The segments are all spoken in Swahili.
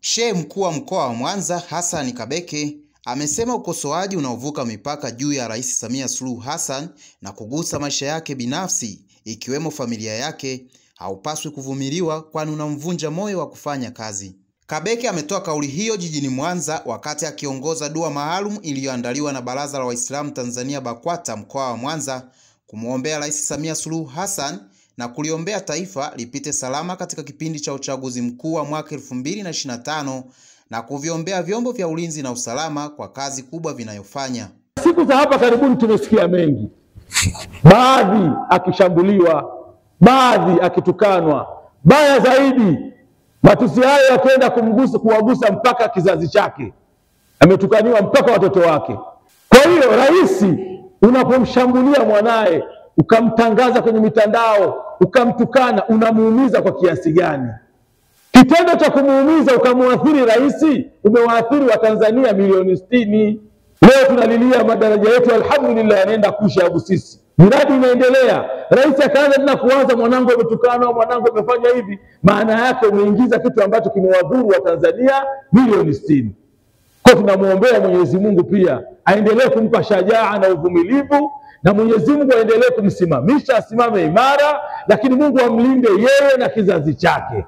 Shehe mkuu wa mkoa wa Mwanza Hassan Kabeke amesema ukosoaji unaovuka mipaka juu ya Rais Samia Suluhu Hassan na kugusa maisha yake binafsi ikiwemo familia yake haupaswi kuvumiliwa, kwani unamvunja moyo wa kufanya kazi. Kabeke ametoa kauli hiyo jijini Mwanza wakati akiongoza dua maalum iliyoandaliwa na Baraza la Waislamu Tanzania BAKWATA mkoa wa Mwanza kumuombea Rais Samia Suluhu Hassan na kuliombea taifa lipite salama katika kipindi cha uchaguzi mkuu wa mwaka 2025 na kuviombea vyombo vya ulinzi na usalama kwa kazi kubwa vinayofanya. Siku za hapa karibuni tumesikia mengi, baadhi akishambuliwa, baadhi akitukanwa, baya zaidi matusi hayo yakaenda kuwagusa mpaka kizazi chake, ametukaniwa mpaka watoto wake. Kwa hiyo rais unapomshambulia mwanae, ukamtangaza kwenye mitandao, ukamtukana, unamuumiza kwa kiasi gani? Kitendo cha kumuumiza ukamuathiri rais, umewaathiri wa Tanzania milioni 60. Leo tunalilia madaraja yetu alhamdulillah yanaenda kuisha Abu Sisi. Miradi inaendelea. Rais akaanza tena kuanza, mwanangu ametukana, mwanangu amefanya hivi. Maana yake umeingiza kitu ambacho kimewadhuru wa Tanzania milioni 60. Kwa tunamuombea Mwenyezi Mungu pia aendelee kumpa shajaa na uvumilivu, na Mwenyezi Mungu aendelee kumsimamisha asimame imara, lakini Mungu amlinde yeye na kizazi chake.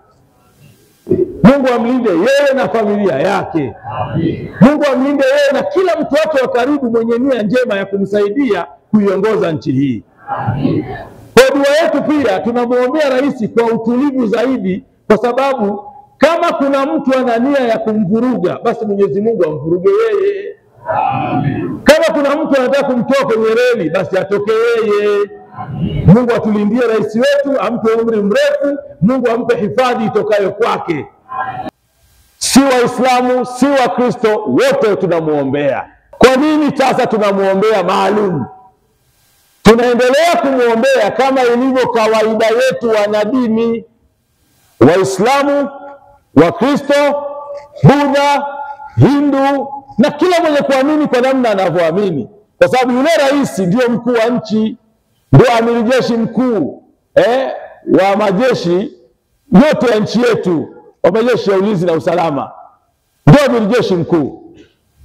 Mungu amlinde yeye na familia yake. Mungu amlinde yeye na kila mtu wake wa karibu mwenye nia njema ya kumsaidia kuiongoza nchi hii. Kwa dua yetu pia tunamuombea rais kwa utulivu zaidi, kwa sababu kama kuna mtu ana nia ya kumvuruga, basi Mwenyezi Mungu amvuruge yeye. Kama kuna mtu anataka kumtoa kwenye reli, basi atoke yeye. Mungu atulindie rais wetu, ampe umri mrefu, Mungu ampe hifadhi itokayo kwake. Si Waislamu, si Wakristo, wote tunamuombea. Kwa nini sasa tunamuombea maalum? Tunaendelea kumuombea kama ilivyo kawaida yetu wanadini, Waislamu, Wakristo, Buddha, Hindu na kila mwenye kuamini kwa namna anavyoamini, kwa sababu yule rais ndio mkuu wa nchi, ndio amiri jeshi mkuu wa majeshi yote ya nchi yetu, wa majeshi ya ulinzi na usalama, ndio amiri jeshi mkuu.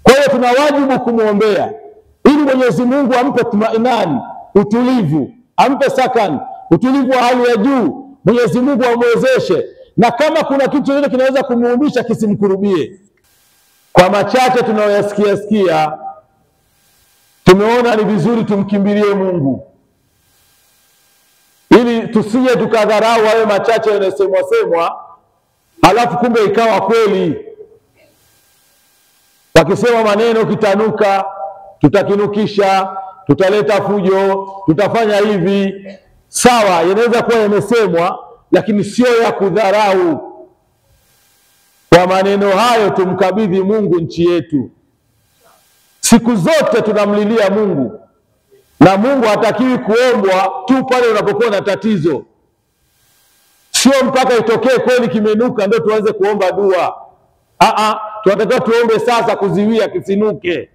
Kwa hiyo tuna wajibu kumuombea ili Mwenyezi Mungu ampe tumainani, utulivu, ampe sakan, utulivu wa hali ya juu. Mwenyezi Mungu amwezeshe, na kama kuna kitu chochote kinaweza kumuumisha kisimkurubie. Kwa machache tunayoyasikia, tumeona ni vizuri tumkimbilie Mungu ili tusije tukadharau hayo machache yanayosemwa halafu kumbe ikawa kweli. Wakisema maneno kitanuka, tutakinukisha, tutaleta fujo, tutafanya hivi. Sawa, yanaweza kuwa yamesemwa, lakini sio ya kudharau. Kwa maneno hayo tumkabidhi Mungu nchi yetu. Siku zote tunamlilia Mungu, na Mungu hatakiwi kuombwa tu pale unapokuwa na tatizo. Sio mpaka itokee kweli kimenuka ndio tuanze kuomba dua. Tunatakiwa tuombe sasa kuziwia kisinuke.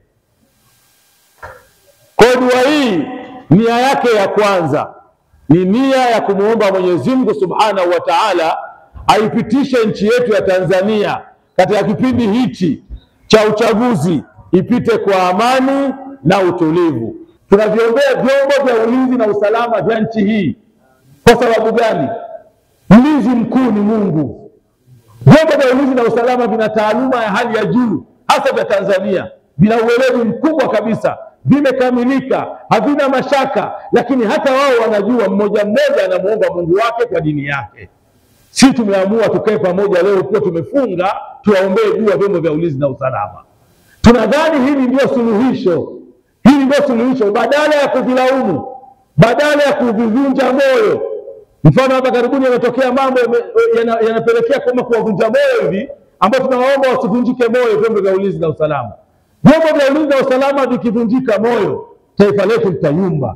Kwa dua hii nia yake ya kwanza ni nia ya kumuomba Mwenyezi Mungu Subhanahu wa Ta'ala aipitishe nchi yetu ya Tanzania katika kipindi hichi cha uchaguzi, ipite kwa amani na utulivu. Tunaviombea vyombo vya ulinzi na usalama vya nchi hii. Kwa sababu gani? Mlinzi mkuu ni Mungu. Vyombo vya ulinzi na usalama vina taaluma ya hali ya juu, hasa vya Tanzania. Vina uelewa mkubwa kabisa, vimekamilika, havina mashaka, lakini hata wao wanajua mmoja mmoja anamuomba Mungu wake kwa dini yake. Sisi tumeamua tukae pamoja leo kwa tumefunga, tuwaombee dua vyombo vya ulinzi na usalama. Tunadhani hili ndio suluhisho. Hili ndio suluhisho, badala ya kuvilaumu, badala ya kuvunja moyo. Mfano hapa karibuni yametokea mambo yanapelekea kama kuwavunja moyo hivi, ambao tunawaomba wasivunjike moyo vyombo vya ulinzi na usalama. Vyombo vya ulinzi na usalama vikivunjika moyo, taifa letu litayumba.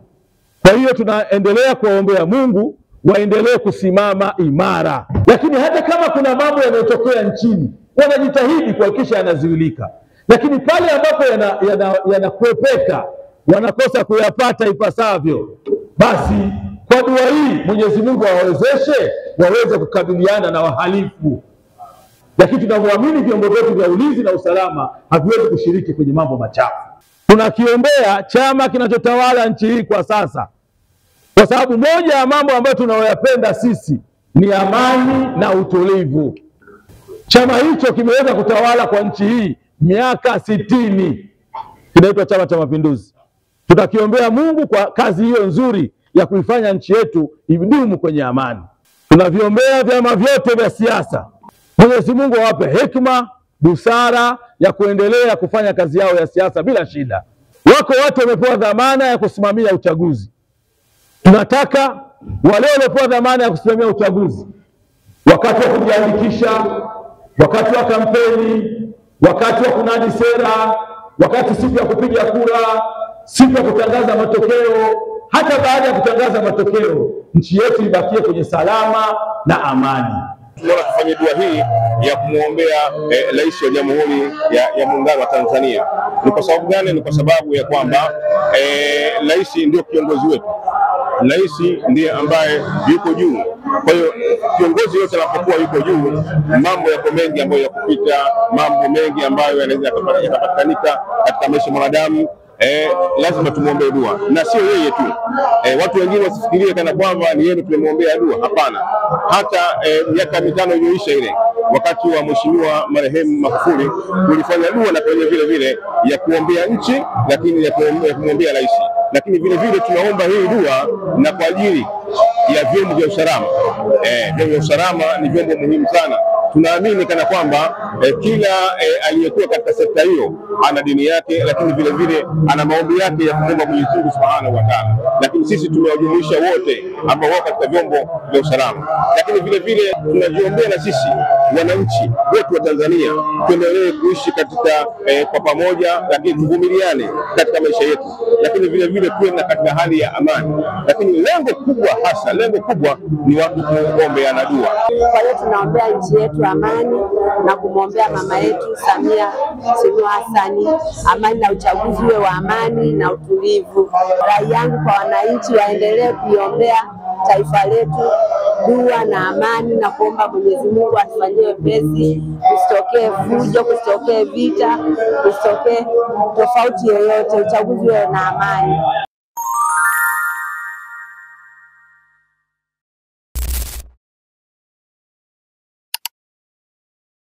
Kwa hiyo tunaendelea kuwaombea Mungu waendelee kusimama imara. Lakini hata kama kuna mambo yanayotokea nchini, wanajitahidi kuhakikisha yanazuilika. Lakini pale ambapo yanakwepeka, wanakosa kuyapata ipasavyo, basi kwa dua hii Mwenyezi Mungu awawezeshe waweze kukabiliana na wahalifu. lakini tunavyoamini vyombo vyetu vya ulinzi na usalama haviwezi kushiriki kwenye mambo machafu. Tunakiombea chama kinachotawala nchi hii kwa sasa, kwa sababu moja ya mambo ambayo tunayoyapenda sisi ni amani na utulivu. Chama hicho kimeweza kutawala kwa nchi hii miaka 60, kinaitwa Chama cha Mapinduzi. Tutakiombea Mungu kwa kazi hiyo nzuri ya kuifanya nchi yetu idumu kwenye amani. Tunaviombea vyama vyote vya siasa, Mwenyezi Mungu awape hekima, busara ya kuendelea kufanya kazi yao ya siasa bila shida. Wako watu wamepewa dhamana ya kusimamia uchaguzi. Tunataka wale waliopewa dhamana ya kusimamia uchaguzi, wakati wa kujiandikisha, wakati wa kampeni, wakati wa kunadi sera, wakati siku ya kupiga kura, siku ya kutangaza matokeo, hata baada ya kutangaza matokeo, nchi yetu ibakie kwenye salama na amani. Tunaona kufanya dua hii ya kumuombea Rais wa Jamhuri ya Muungano wa Tanzania. Ni kwa sababu gani? Ni kwa sababu ya kwamba rais ndio kiongozi wetu. Rais ndiye ambaye yuko juu. Kwa hiyo kiongozi yote anapokuwa yuko juu, mambo yako mengi ambayo yakupita, mambo mengi ambayo yanaweza kupatikanika katika maisha ya mwanadamu. Lazima tumuombee dua, na sio yeye tu. Watu wengine wasifikirie kana kwamba ni yeye tumemuombea dua. Hapana. Hata miaka 5 iliyoisha ile, wakati wa Mheshimiwa marehemu Magufuli, tulifanya dua na kwenye vile ya kuombea nchi, lakini ya kumwombea rais. Lakini vile tunaomba hii dua na kwa ajili ya vyombo vya usalama. Vyombo vya usalama ni vyombo muhimu sana. Tunaamini kana kwamba kila aliyekuwa katika sekta hiyo ana dini yake, lakini vile ana maombi yake ya kuomba Mwenyezi Mungu Subhanahu wa Ta'ala. Lakini sisi tumewajumuisha wote ambao wako katika vyombo vya usalama. Lakini vile tunajiombea na sisi wananchi wote wa Tanzania tuendelee kuishi katika kwa pamoja, lakini tuvumiliane katika maisha yetu. Lakini vile tuwe katika hali ya amani. Lakini lengo kubwa ni watu kuombeana dua. Kwa hiyo tunaombea nchi yetu amani na kumwombea mama yetu Samia Suluhu Hassan, amani na uchaguzi uwe wa amani na utulivu. Rai yangu kwa wananchi waendelee kuiombea taifa letu dua na amani, na kuomba Mwenyezi Mungu atufanyie wepesi, kusitokee fujo, kusitokee vita, kusitokee tofauti yoyote, uchaguzi uwe na amani.